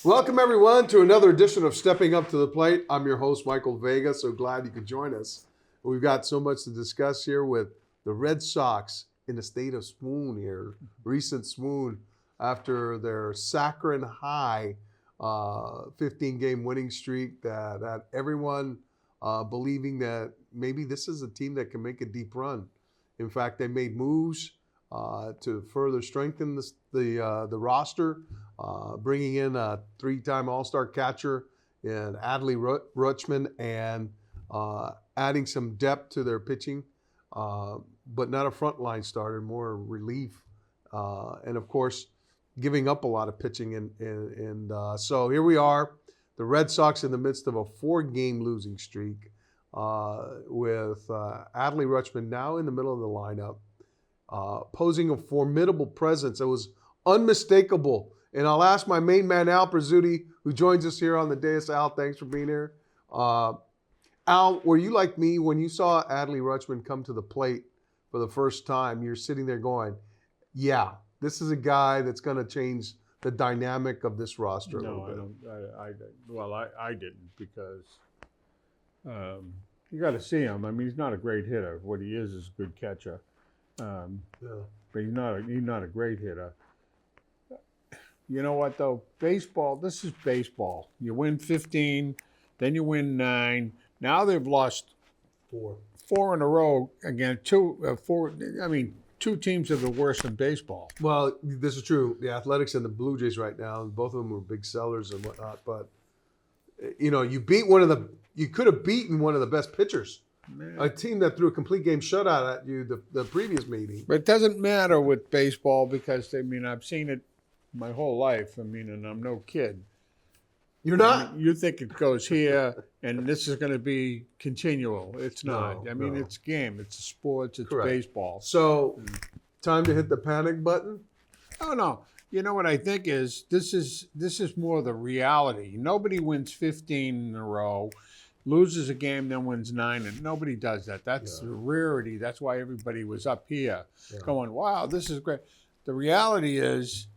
Welcome, everyone, to another edition of Stepping Up to the Plate. I'm your host, Michael Vega. So glad you could join us. We've got so much to discuss here with the Red Sox in a state of swoon here, recent swoon after their saccharine high 15-game winning streak that had everyone believing that maybe this is a team that can make a deep run. In fact, they made moves to further strengthen the roster, bringing in a three-time All-Star catcher in Adley Rutschman and adding some depth to their pitching, but not a frontline starter, more relief. And, of course, giving up a lot of pitching. And so here we are, the Red Sox in the midst of a 4-game losing streak with Adley Rutschman now in the middle of the lineup, posing a formidable presence that was unmistakable. And I'll ask my main man, Al Prizzuti, who joins us here on the dais. Al, thanks for being here. Al, were you like me when you saw Adley Rutschman come to the plate for the first time? You're sitting there going, yeah, this is a guy that's going to change the dynamic of this roster a little bit. I didn't because you got to see him. I mean, he's not a great hitter. What he is a good catcher. But he's not a great hitter. You know what, though? Baseball, this is baseball. You win 15, then you win 9. Now they've lost 4 in a row again. 2 teams are the worst in baseball. Well, this is true. The Athletics and the Blue Jays right now, both of them were big sellers and whatnot. But, you know, you could have beaten one of the best pitchers. Man. A team that threw a complete game shutout at you the previous meeting. But it doesn't matter with baseball because, I mean, I've seen it my whole life. I mean, and I'm no kid. You're not? I mean, you think it goes here and this is going to be continual. It's not. I mean, it's game. It's sports. It's Correct. Baseball. So, time to hit the panic button? Oh, no. You know what I think is this is more the reality. Nobody wins 15 in a row, loses a game, then wins 9, and nobody does that. That's a rarity. That's why everybody was up here going, wow, this is great. The reality is,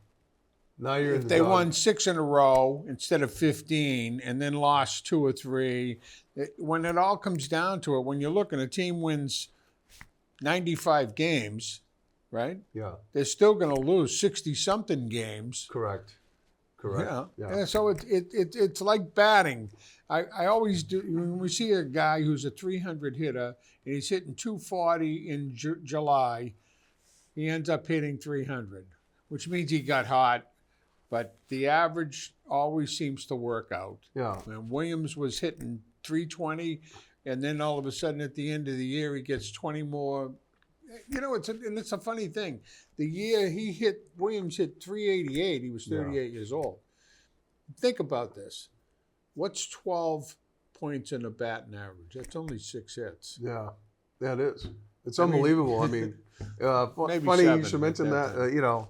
now you're if they won 6 in a row instead of 15 and then lost 2 or 3, when it all comes down to it, when you're looking, a team wins 95 games, right? Yeah. They're still going to lose 60-something games. Correct. Yeah. And so it's like batting. I always do, when we see a guy who's a 300 hitter and he's hitting 240 in July, he ends up hitting 300, which means he got hot. But the average always seems to work out. Yeah. And Williams was hitting 320, and then all of a sudden at the end of the year he gets 20 more. You know, it's a funny thing. The year Williams hit 388, he was 38 years old. Think about this. What's 12 points in a batting average? That's only 6 hits. Yeah, that is. It's unbelievable. I mean, funny you should mention that. You know,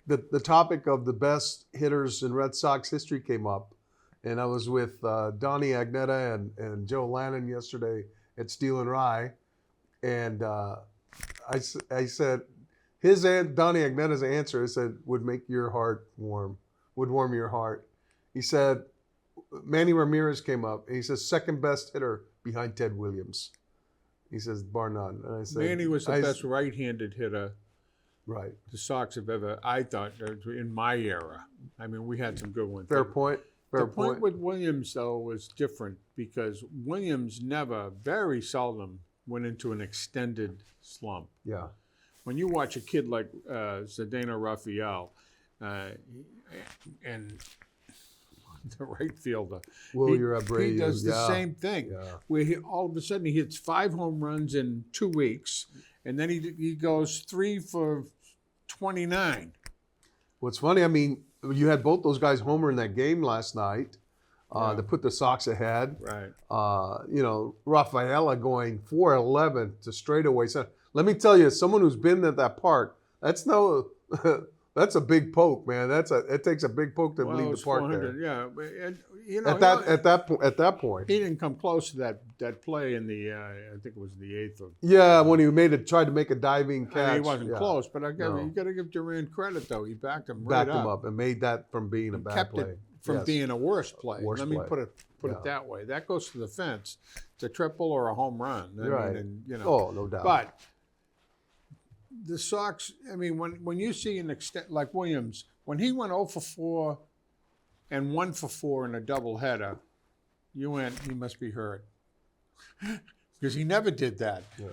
the topic of the best hitters in Red Sox history came up, and I was with Donnie Agnetta and Joe Lannon yesterday at Steel and Rye, and I said Donnie Agnetta's answer, I said, would make your heart warm, would warm your heart. He said, Manny Ramirez came up, and he says, second best hitter behind Ted Williams. He says, bar none. And I said, Manny was the best right-handed hitter the Sox have ever, I thought, in my era. I mean, we had some good ones. Fair point. The point with Williams, though, was different because Williams very seldom went into an extended slump. Yeah. When you watch a kid like Zdeno Raphael and the right fielder, he does the same thing. Yeah. Where all of a sudden he hits 5 home runs in 2 weeks, and then he goes 3 for 29. What's funny, I mean, you had both those guys homer in that game last night to put the Sox ahead. Right. You know, Rafaela going 4-11 to straightaway. So let me tell you, someone who's been at that park, that's a big poke, man. It takes a big poke to leave the park there. Yeah, and, you know, at that point, he didn't come close to that play in the I think it was the 8th. Yeah, when he tried to make a diving catch. He wasn't close, but you got to give Durant credit though. He backed him right up. Backed him up and made that from being a bad play. from Yes. being a worse play. Worse Let me play. put it Yeah. that way. That goes to the fence. It's a triple or a home run. I Right. mean, and, you know. Oh, no doubt. But the Sox, I mean, when you see an extent like Williams, when he went 0 for 4 and 1 for 4 in a doubleheader, you went, he must be hurt. Because he never did that. Yeah.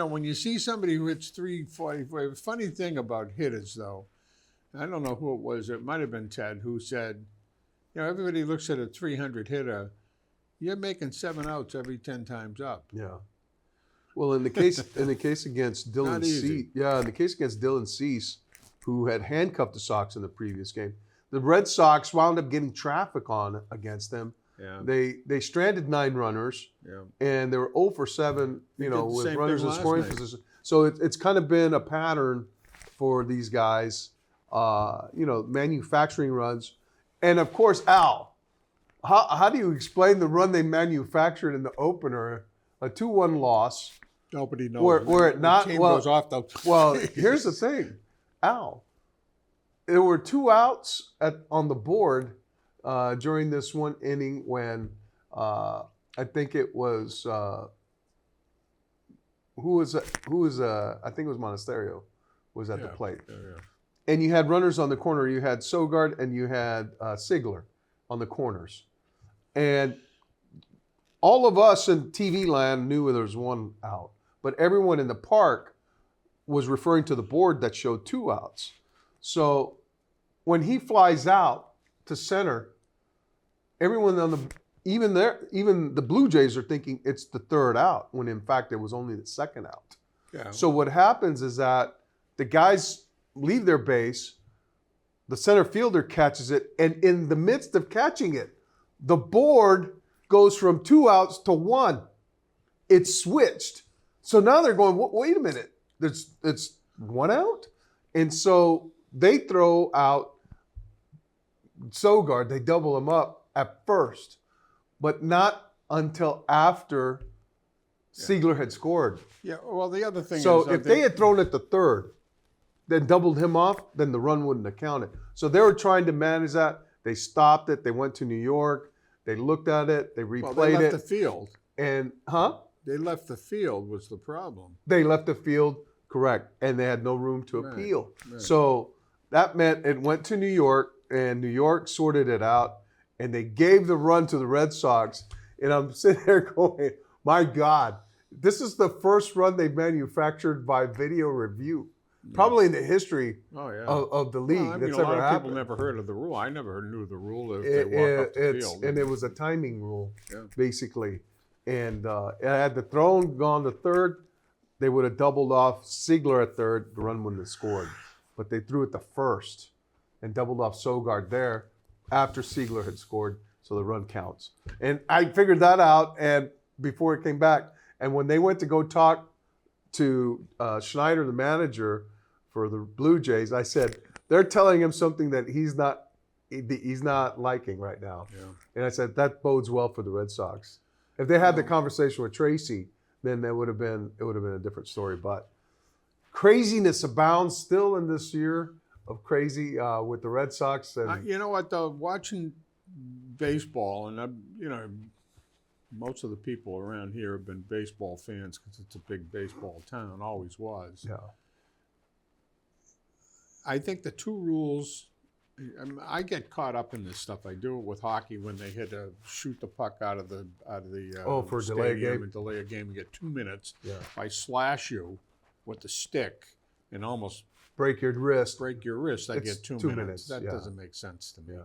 When you see somebody who hits 344, the funny thing about hitters, though, I don't know who it was, it might have been Ted, who said, everybody looks at a 300 hitter, you're making 7 outs every 10 times up. Yeah. Well, in the case against Dylan Not easy. Cease, in the case against Dylan Cease, who had handcuffed the Sox in the previous game, the Red Sox wound up getting traffic on against them. Yeah. They stranded 9 runners, Yeah. and they were 0 for 7, They did the with same runners thing in last scoring night. position. So it's kind of been a pattern for these guys, manufacturing runs. And of course, Al, how do you explain the run they manufactured in the opener, a 2-1 loss? Nobody knows. Were it not the team well? goes off the Well, here's the thing, Al. There were 2 outs on the board during this one inning when I think it was I think it was Monasterio was at the plate, Yeah. and you had runners on the corner. You had Sogard and you had Sigler on the corners, and all of us in TV land knew there was 1 out, but everyone in the park was referring to the board that showed 2 outs. So when he flies out to center, everyone even the Blue Jays are thinking it's the 3rd out, when in fact it was only the 2nd out. Yeah. So what happens is that the guys leave their base, the center fielder catches it, and in the midst of catching it, the board goes from 2 outs to 1. It's switched. So now they're going, wait a minute, it's 1 out? And so they throw out Sogard, they double him up at first, but not until after Sigler had scored. Yeah, well, the other thing So is... if they had thrown it to 3rd, then doubled him off, then the run wouldn't have counted. So they were trying to manage that. They stopped it. They went to New York. They looked at it. They replayed they left it. the field. And, They left the field was the problem. They left the field, correct. And they had no room to Right, appeal. right. So that meant it went to New York, and New York sorted it out, and they gave the run to the Red Sox. And I'm sitting there going, my God, this is the first run they've manufactured by video review, probably in the history Oh, yeah. of the league. Well, I mean, that's a ever lot of happened. people never heard of the rule. I never knew the rule if they walk up the field. And it was a timing rule, Yeah. basically. And had the thrown gone to 3rd, they would have doubled off Sigler at 3rd. The run wouldn't have scored. But they threw it to 1st and doubled off Sogard there after Sigler had scored, so the run counts. And I figured that out and before it came back. And when they went to go talk to Schneider, the manager for the Blue Jays, I said, they're telling him something that he's not liking right now. Yeah. And I said, that bodes well for the Red Sox. If they had the conversation with Tracy, then it would have been a different story. But craziness abounds still in this year of crazy with the Red Sox. And You know what, though? Watching baseball, and most of the people around here have been baseball fans because it's a big baseball town, always was. yeah, I think the 2 rules, I get caught up in this stuff. I do it with hockey when they shoot the puck out of the for delay a stadium game. and delay a game. You get 2 minutes. yeah. If I slash you with the stick and almost Break your wrist. break your wrist, I It's get 2 2 minutes. minutes, That yeah. doesn't make sense to me.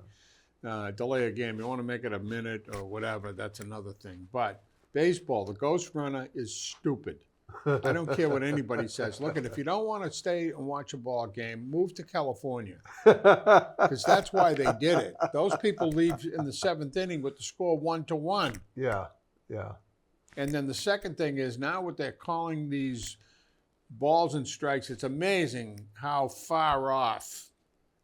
Yeah. Delay a game, you want to make it a minute or whatever, that's another thing. But baseball, the ghost runner is stupid. I don't care what anybody says. Look, if you don't want to stay and watch a ball game, move to California. Because that's why they did it. Those people leave in the 7th inning with the score 1-1. Yeah. And then the second thing is now what they're calling these balls and strikes, it's amazing how far off.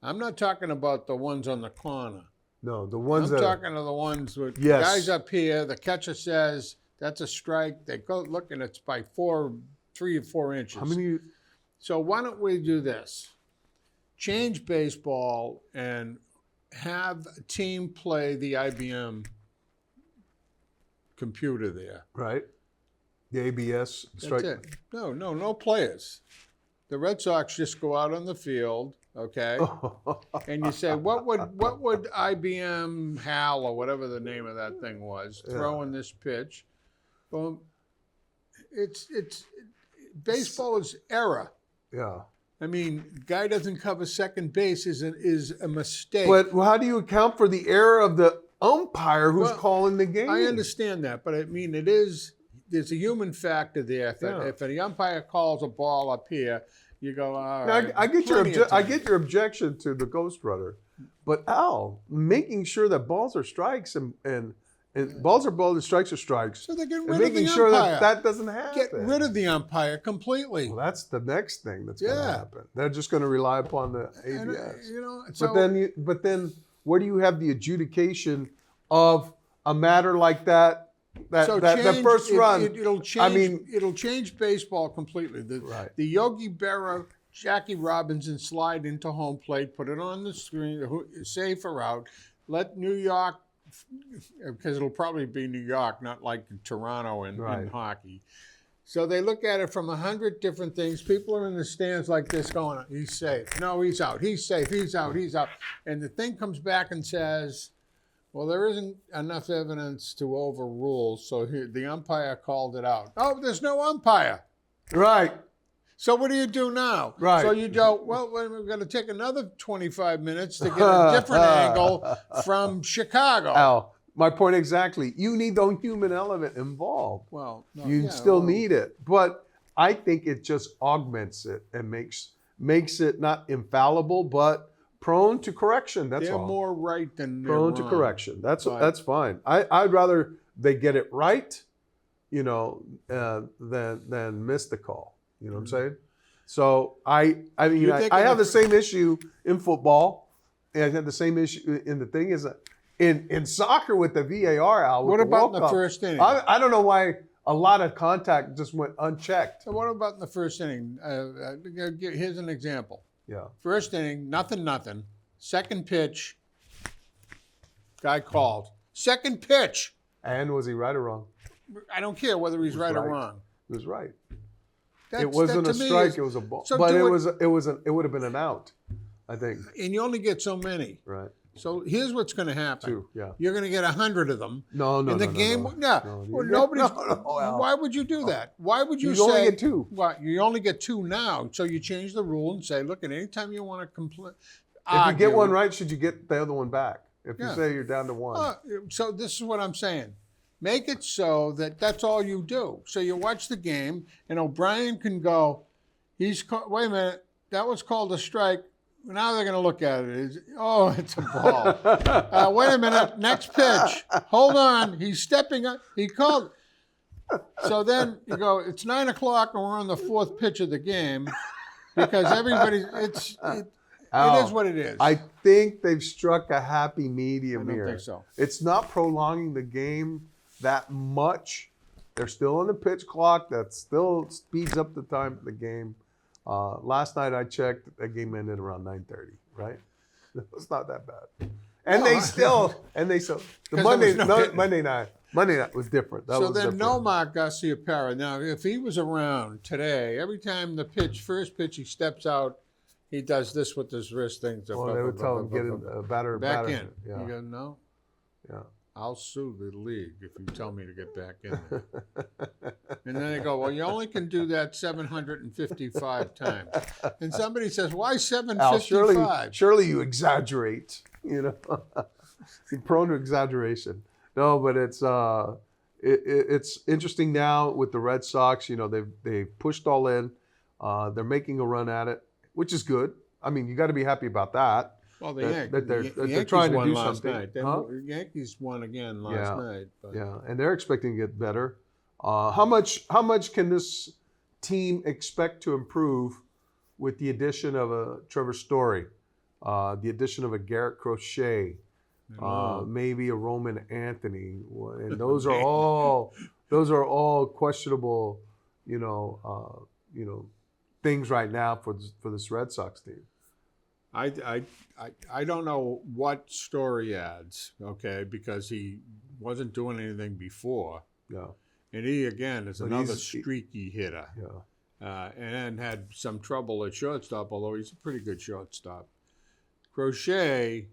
I'm not talking about the ones on the corner. No, the ones I'm that talking to the ones with Yes. guys up here. The catcher says that's a strike. They go look and it's by 3 or 4 inches. how many? So why don't we do this? Change baseball and have a team play the IBM computer there. Right. The ABS strike. That's it. No players. The Red Sox just go out on the field, okay? And you say, what would IBM Hal or whatever the name of that thing was throw in this pitch? Well, it's baseball is error. Yeah. I mean, guy doesn't cover second base is a mistake. But how do you account for the error of the umpire who's calling the game? I understand that, but I mean, there's a human factor there. If the umpire calls a ball up here, you go, all right. I get your objection to the Ghost Runner, but Al, making sure that balls are strikes and balls are balls and strikes are strikes. So they're getting and rid of the making sure umpire. that doesn't happen. Get rid of the umpire completely. Well, that's the next thing that's going to happen. They're just going to rely upon the ABS. And, but then where do you have the adjudication of a matter like that? That first run. It'll change. It'll change baseball completely. The Yogi Berra, Jackie Robinson slide into home plate, put it on the screen, safe or out. Let New York, because it'll probably be New York, not like Toronto in hockey. So they look at it from 100 different things. People are in the stands like this going, he's safe. No, he's out. He's safe. He's out. He's out. And the thing comes back and says, well, there isn't enough evidence to overrule, so the umpire called it out. Oh, there's no umpire. Right. So what do you do now? Right. So you go, well, we're going to take another 25 minutes to get a different angle from Chicago. Al, my point exactly. You need the human element involved. Well, no, you still need it. But I think it just augments it and makes it not infallible, but prone to correction. That's all. They're more right than prone to correction. That's fine. I'd rather they get it right, than miss the call. You know what I'm saying? So I have the same issue in football, and I have the same issue in the thing is in soccer with the VAR. Al, what about in the first inning? I don't know why a lot of contact just went unchecked. So what about in the first inning? Here's an example. Yeah. First inning, nothing. Second pitch, guy called. Second pitch. And was he right or wrong? I don't care whether he's right or wrong. He was right. It wasn't a strike. It was a ball. So but it would have been an out, I think. And you only get so many. Right. So here's what's going to happen. 2, yeah. You're going to get 100 of them. No. In the game, nobody's. Why would you do that? Why would you say? You only get 2. Well, you only get 2 now. So you change the rule and say, look, at any time you want to complain. If you get one right, should you get the other one back? If you say you're down to 1. So this is what I'm saying. Make it so that that's all you do. So you watch the game, and O'Brien can go, wait a minute, that was called a strike. Now they're going to look at it. It's a ball. Wait a minute, next pitch. Hold on, he's stepping up. He called. So then you go, it's 9 o'clock, and we're on the 4th pitch of the game because it is what it is. I think they've struck a happy medium here. I don't think so. It's not prolonging the game that much. They're still on the pitch clock. That still speeds up the time of the game. Last night I checked, the game ended around 9:30, right? It's not that bad. And Monday night was different. Nomar Garciaparra. Now, if he was around today, every time first pitch, he steps out, he does this with his wrist thing. Well, they would tell him get in back in. Yeah. You go, no. Yeah. I'll sue the league if you tell me to get back in there. And then they go, well, you only can do that 755 times. And somebody says, why 755? Al, surely you exaggerate. You're prone to exaggeration. No, but it's interesting now with the Red Sox. They've pushed all in. They're making a run at it, which is good. I mean, you got to be happy about that. Well, they're trying to do something. Night. The Yankees won again last night. But. Yeah, and they're expecting to get better. How much can this team expect to improve with the addition of a Trevor Story, the addition of a Garrett Crochet, maybe a Roman Anthony, and those are all questionable, things right now for this Red Sox team. I don't know what Story adds, okay, because he wasn't doing anything before. Yeah. And he, again, is But another streaky hitter. Yeah. And had some trouble at shortstop, although he's a pretty good shortstop. Crochet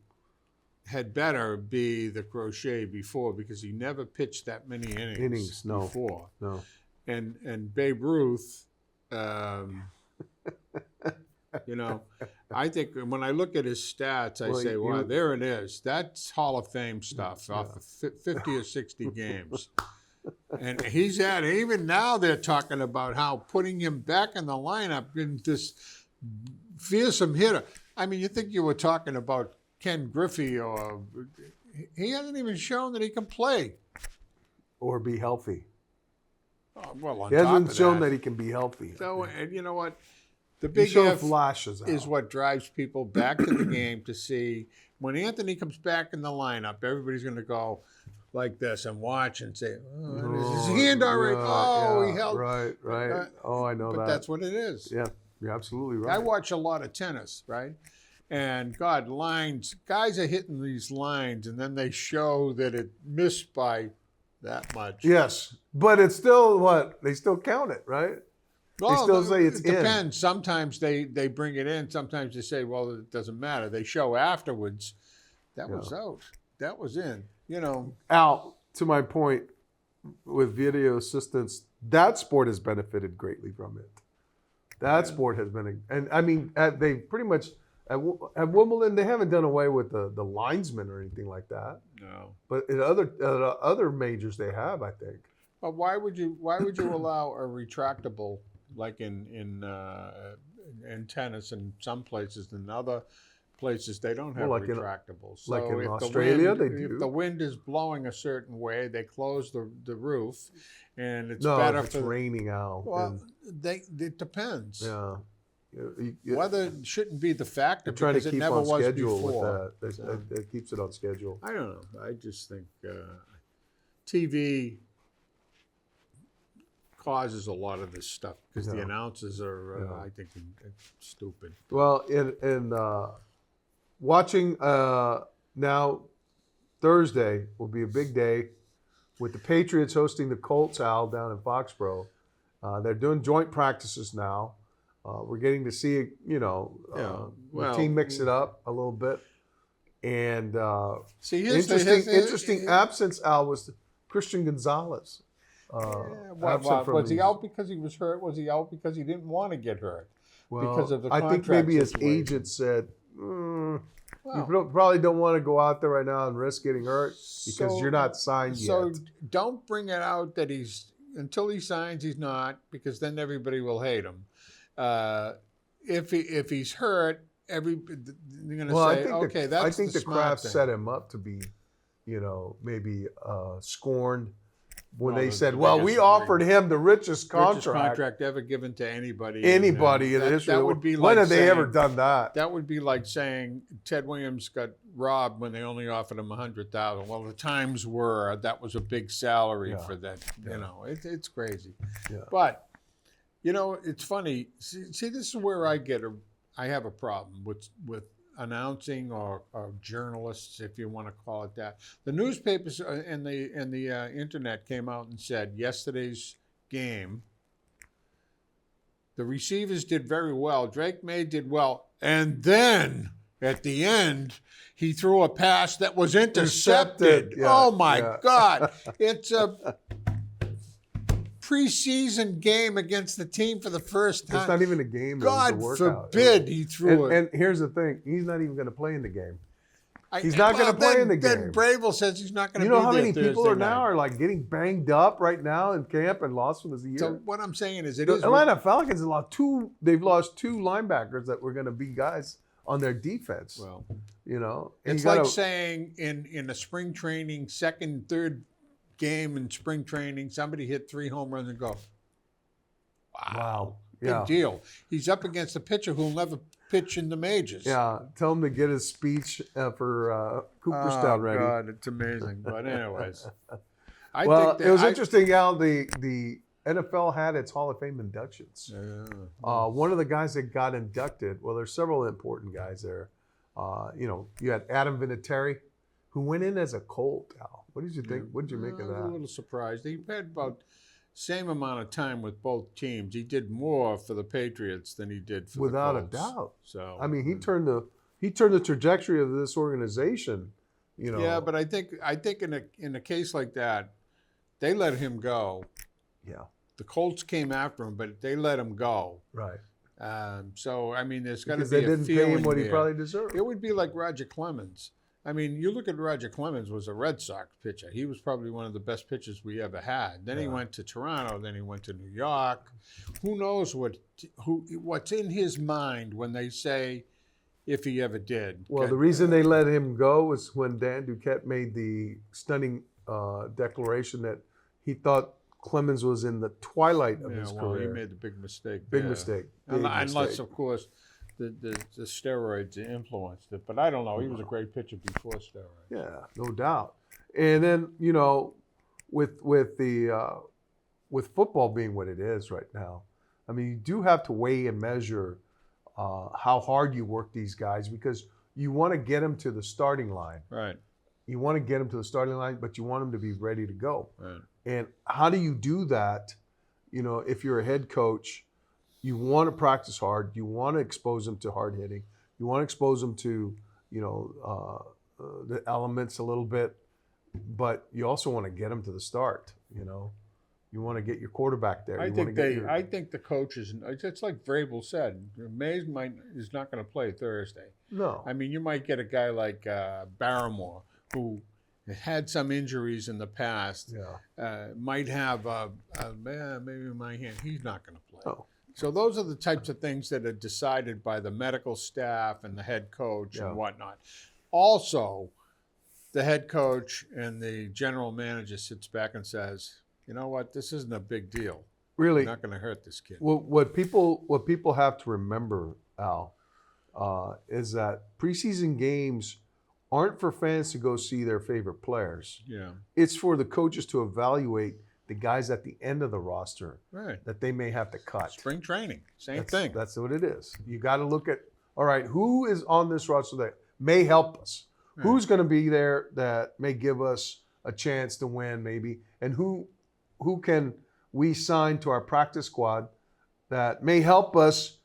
had better be the Crochet before, because he never pitched that many innings before. No. And Babe Ruth, I think when I look at his stats, I say, wow, there it is. That's Hall of Fame stuff off of 50 or 60 games. And he's at, even now they're talking about how putting him back in the lineup in this fearsome hitter. I mean, you think you were talking about Ken Griffey, or he hasn't even shown that he can play. Or be healthy. Well, on he hasn't shown that he can be healthy. So, and you know what? The big if flashes is what drives people back to the game to see when Anthony comes back in the lineup, everybody's going to go like this and watch and say, oh, is his hand all right? He held. Right. I know that. But that's what it is. Yeah, you're absolutely right. I watch a lot of tennis, right? And God, guys are hitting these lines, and then they show that it missed by that much. Yes, but it's still what? They still count it, right? Well, they still say it's in. It depends. Sometimes they bring it in. Sometimes they say, well, it doesn't matter. They show afterwards. That was out. That was in. Al, to my point, with video assistance, that sport has benefited greatly from it. That sport has been, and I mean, they pretty much, at Wimbledon, they haven't done away with the linesman or anything like that. No. But in other majors, they have, I think. But why would you allow a retractable, like in tennis in some places, in other places they don't have retractables. So like in Australia, they do. If the wind is blowing a certain way, they close the roof, and it's better if it's raining out. Well, it depends. Yeah. Weather shouldn't be the factor because it never was before. With that. It keeps it on schedule. I don't know. I just think TV causes a lot of this stuff because the announcers are, I think, stupid. Well, in watching now, Thursday will be a big day with the Patriots hosting the Colts, Al, down in Foxborough. They're doing joint practices now. We're getting to see, the team mix it up a little bit. And interesting absence, Al, was Christian Gonzalez. Was he out because he was hurt? Was he out because he didn't want to get hurt? Well, because of the I think maybe his situation? agent said, you probably don't want to go out there right now and risk getting hurt because you're not signed yet. So don't bring it out that until he signs, he's not, because then everybody will hate him. If he's hurt, they're going to say, okay, that's I think the Kraft thing. set him up to be, maybe scorned when they said, well, we offered him the richest contract ever given to anybody. Anybody in the history. That would be when have they ever done that? That would be like saying Ted Williams got robbed when they only offered him $100,000. Well, the times were that was a big salary for that. It's crazy. Yeah. But it's funny. See, this is where I have a problem with announcing or journalists, if you want to call it that. The newspapers and the internet came out and said yesterday's game, the receivers did very well. Drake May did well, and then at the end he threw a pass that was intercepted. Yeah, oh my God! It's a preseason game against the team for the first time. It's not even a game. God forbid he threw it. And here's the thing: he's not even going to play in the game. He's not going to play in the game. Then Bravel says he's not going to. You know how many people are like getting banged up right now in camp and lost from the year. So what I'm saying is, the Atlanta Falcons have lost two. They've lost two linebackers that were going to be guys on their defense. Well, it's like saying in a spring training, second, third game in spring training, somebody hit 3 home runs and go, wow. Big deal. He's up against a pitcher who'll never pitch in the majors. Yeah, tell him to get his speech for Cooperstown ready. Oh, God, it's amazing. But anyways. It was interesting, Al, the NFL had its Hall of Fame inductions. One of the guys that got inducted, well, there's several important guys there. You had Adam Vinatieri, who went in as a Colt, Al. What did you think? What did you make of I was a that? little surprised. He had about same amount of time with both teams. He did more for the Patriots than he did for Without the a Colts. doubt. So I mean, he turned the trajectory of this organization. Yeah, but I think in a case like that, they let him go. Yeah. The Colts came after him, but they let him go. Right. So I mean, there's got to Because be they a didn't pay feeling him what he there. probably deserved. It would be like Roger Clemens. I mean, you look at Roger Clemens was a Red Sox pitcher. He was probably one of the best pitchers we ever had. Then he went to Toronto. Then he went to New York. Who knows what's in his mind when they say if he ever did. Well, the reason they let him go was when Dan Duquette made the stunning declaration that he thought Clemens was in the twilight of his career. He made the big mistake. Big mistake. Big Unless, mistake. of course, the steroids influenced it. But I don't know. He was a great pitcher before steroids. Yeah, no doubt. And then with football being what it is right now, I mean, you do have to weigh and measure how hard you work these guys because you want to get them to the starting line. Right. You want to get them to the starting line, but you want them to be ready to go. Right. And how do you do that? If you're a head coach, you want to practice hard. You want to expose them to hard hitting. You want to expose them to, the elements a little bit, but you also want to get them to the start. You want to get your quarterback there. I think the coaches. It's like Vrabel said. Mays is not going to play Thursday. No. I mean, you might get a guy like Barrymore who had some injuries in the past. Yeah. Might have maybe my hand. He's not going to play. No. So those are the types of things that are decided by the medical staff and the head coach and whatnot. Also, the head coach and the general manager sits back and says, you know what, this isn't a big deal. Really, We're not going to hurt this kid. what people have to remember, Al, is that preseason games aren't for fans to go see their favorite players. Yeah. It's for the coaches to evaluate the guys at the end of the roster Right. that they may have to cut. Spring training, same thing. That's what it is. You got to look at, all right, who is on this roster that may help us? Right. Who's going to be there that may give us a chance to win maybe? And who can we sign to our practice squad that may help us,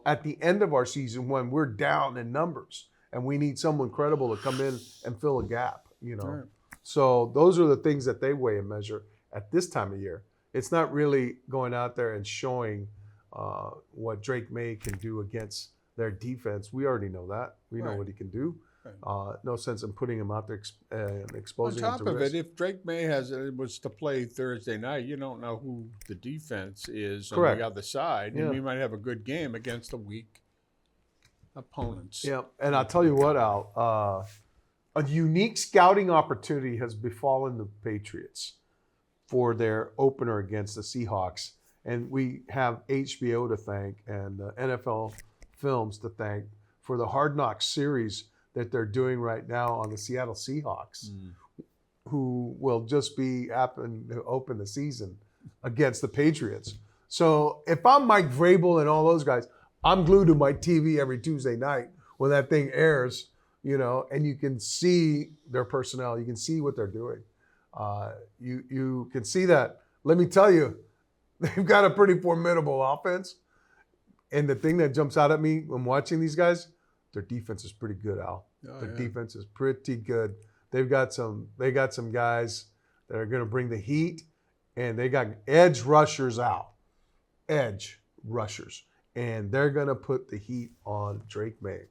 at the end of our season when we're down in numbers and we need someone credible to come in and fill a gap, Right. So those are the things that they weigh and measure at this time of year. It's not really going out there and showing what Drake May can do against their defense. We already know that. We know Right. what he can do. Right. No sense in putting him out there and On exposing him top to of risk. it, if Drake May was to play Thursday night, you don't know who the defense is Correct. on the other side. Yeah. And we might have a good game against the weak opponents. Yeah, and I'll tell you what, Al, a unique scouting opportunity has befallen the Patriots for their opener against the Seahawks. And we have HBO to thank and NFL Films to thank for the Hard Knocks series that they're doing right now on the Seattle Seahawks, who will just happen to open the season against the Patriots. So if I'm Mike Vrabel and all those guys, I'm glued to my TV every Tuesday night when that thing airs, and you can see their personnel. You can see what they're doing. You can see that. Let me tell you, they've got a pretty formidable offense. And the thing that jumps out at me when watching these guys, their defense is pretty good, Al. Their defense is pretty good. They got some guys that are going to bring the heat, and they got edge rushers out. Edge rushers. And they're going to put the heat on Drake May.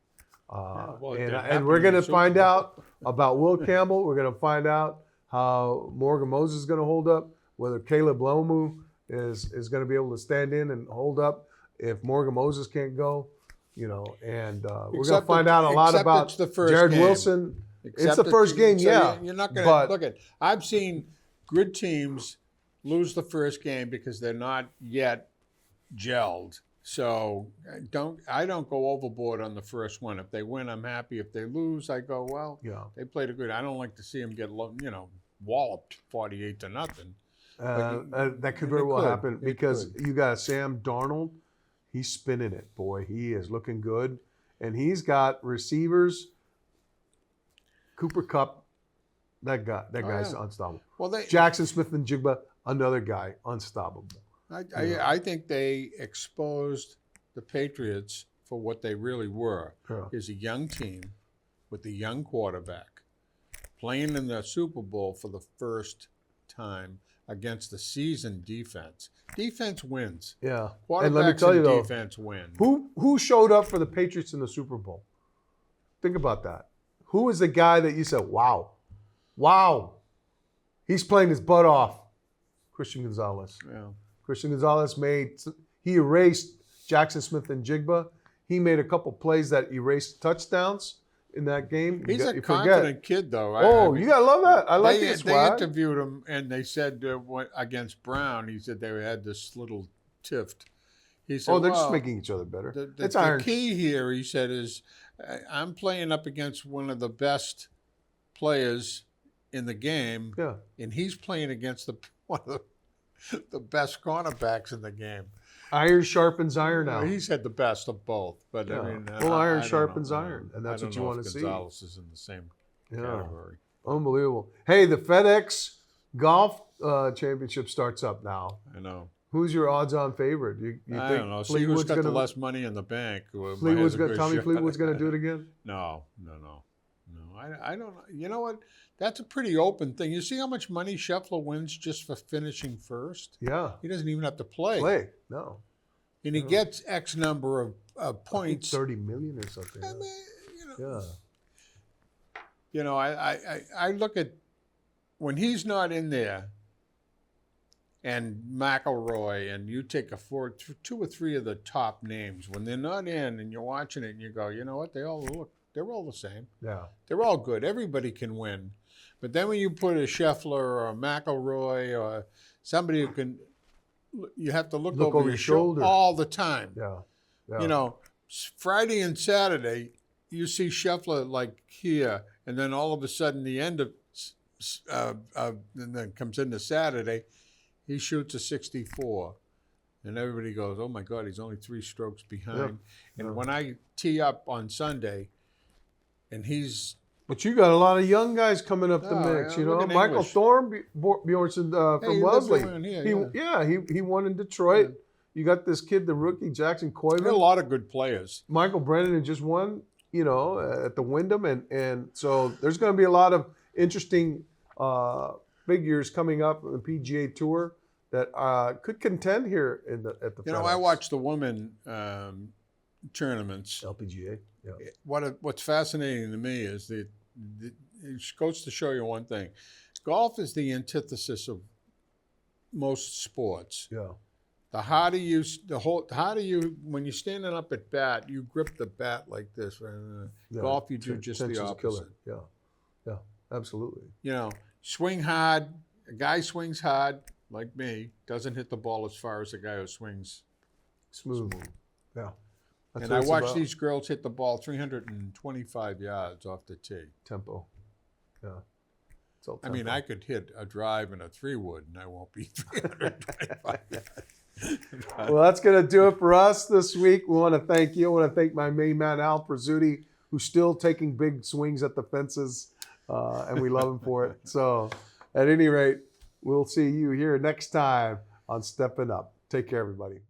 And we're going to find out about Will Campbell. We're going to find out how Morgan Moses is going to hold up, whether Caleb Lomu is going to be able to stand in and hold up if Morgan Moses can't go, and we're going to find out a lot about Jared Wilson. It's the first game, yeah. You're not going to look at. I've seen good teams lose the first game because they're not yet gelled. So I don't go overboard on the first one. If they win, I'm happy. If they lose, I go, well, they played a good. I don't like to see them get walloped 48-0. That could very well happen because you got a Sam Darnold. He's spinning it, boy. He is looking good, and he's got receivers. Cooper Kupp, that guy's unstoppable. Well, Jackson Smith and Jigba, another guy, unstoppable. I think they exposed the Patriots for what they really were. Yeah. Is a young team with a young quarterback playing in the Super Bowl for the first time against the seasoned defense. Defense wins. Yeah. Quarterbacks and let me tell you though, defense win. Who showed up for the Patriots in the Super Bowl? Think about that. Who is the guy that you said, wow, he's playing his butt off? Christian Gonzalez. Yeah. Christian Gonzalez he erased Jackson Smith and Jigba. He made a couple plays that erased touchdowns in that game. He's a confident kid, though. You gotta love that. I like his swag. They interviewed him, and they said against Brown, he said they had this little tiff. He said, they're just making each other better. The key here, he said, is I'm playing up against one of the best players in the game, and he's playing against one of the best cornerbacks in the game. Iron sharpens iron now. He's had the best of both, but I mean, iron sharpens iron, and that's what you want to see. Gonzalez is in the same category. Unbelievable. Hey, the FedEx Golf Championship starts up now. I know. Who's your odds-on favorite? You I think don't know. Fleetwood's See who's got the less money in the bank. Tommy Fleetwood's going to do it again? No. I don't know. You know what? That's a pretty open thing. You see how much money Scheffler wins just for finishing first? Yeah. He doesn't even have to play. No. And he gets X number of points. I think $30 million or something. I mean, you know, I look at when he's not in there, and McIlroy, and you take two or three of the top names, when they're not in and you're watching it and you go, you know what, they're all the same. Yeah. They're all good. Everybody can win. But then when you put a Scheffler or a McIlroy or somebody who can, you have to look over your shoulder all the time. Yeah. You know, Friday and Saturday, you see Scheffler like here, and then all of a sudden the end of, and then comes into Saturday, he shoots a 64. And everybody goes, oh my God, he's only 3 strokes behind. And when I tee up on Sunday, and he's... But you got a lot of young guys coming up the mix, you know. Michael Thorne, Bjornsson from Wellesley. He won in Detroit. Yeah. You got this kid, the rookie, Jackson Coyman. There are a lot of good players. Michael Brennan just won, you know, at the Wyndham. And so there's going to be a lot of interesting figures coming up on the PGA Tour that could contend here at the You know, I watched the women tournaments. LPGA, yeah. What's fascinating to me is that it goes to show you one thing. Golf is the antithesis of most sports. Yeah. The when you're standing up at bat, you grip the bat like this. Golf, you do just the opposite. Yeah, absolutely. You know, swing hard. A guy swings hard, like me, doesn't hit the ball as far as a guy who swings smooth. Yeah. And I watch these girls hit the ball 325 yards off the tee. Tempo. Yeah. I mean, I could hit a drive and a 3-wood, and I won't be 325 yards. Well, that's going to do it for us this week. We want to thank you. I want to thank my main man, Al Prezzuti, who's still taking big swings at the fences, and we love him for it. So, at any rate, we'll see you here next time on Steppin' Up. Take care, everybody.